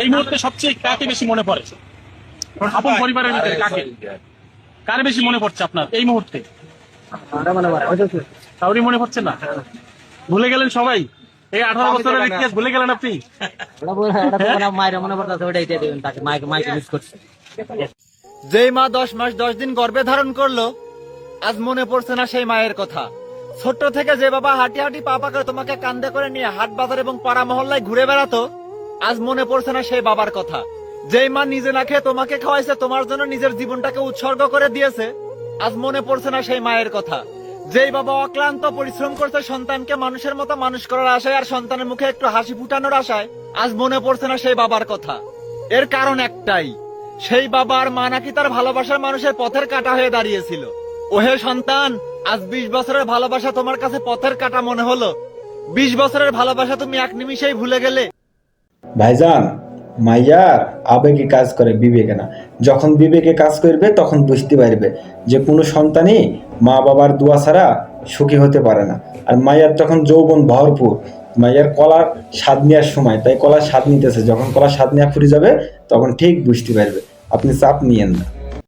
এই মুহূর্তে সবচেয়ে কাকে বেশি মনে পড়ে? আপন পরিবারের ভিতরে কারে বেশি মনে পড়ছে আপনার এই মুহূর্তে? কাউরি মনে পড়ছে না? ভুলে গেলেন সবাই? এই 18 বছরের ইতিহাস ভুলে গেলেন আপনি? যেই মা 10 মাস 10 দিন গর্ভে ধারণ করলো, আজ মনে পড়ছে না সেই মায়ের কথা। ছোট্ট থেকে যে বাবা হাঁটি হাঁটি পা পা করে তোমাকে কান্দে করে নিয়ে হাট বাজার এবং পাড়া মহল্লায় ঘুরে বেড়াতো, আজ মনে পড়ছে না সেই বাবার কথা। যেই মা নিজে না খেয়ে তোমাকে খাওয়াইছে, তোমার জন্য নিজের জীবনটাকে উৎসর্গ করে দিয়েছে, আজ মনে পড়ছে না সেই মায়ের কথা। যেই বাবা অক্লান্ত পরিশ্রম করছে সন্তানকে মানুষের মতো মানুষ করার আশায় আর সন্তানের মুখে একটু হাসি ফুটানোর আশায়, আজ মনে পড়ছে না সেই বাবার কথা। এর কারণ একটাই, সেই বাবার মা নাকি তার ভালোবাসার মানুষের পথের কাঁটা হয়ে দাঁড়িয়েছিল। ওহে সন্তান, আজ 20 বছরের ভালোবাসা তোমার কাছে পথের কাঁটা মনে হলো। 20 বছরের ভালোবাসা তুমি এক নিমিষেই ভুলে গেলে। ভাইজান, মাইয়ার আবেগে কাজ করে, বিবেকে না। যখন বিবেকে কাজ করবে তখন বুঝতে পারবে যে কোনো সন্তানই মা বাবার দোয়া ছাড়া সুখী হতে পারে না। আর মাইয়ার তখন যৌবন ভরপুর, মাইয়ার কলার স্বাদ নেওয়ার সময়, তাই কলার স্বাদ নিতেছে। যখন কলার স্বাদ নেওয়া ফুরিয়ে যাবে তখন ঠিক বুঝতে পারবে। আপনি চাপ নিয়েন না।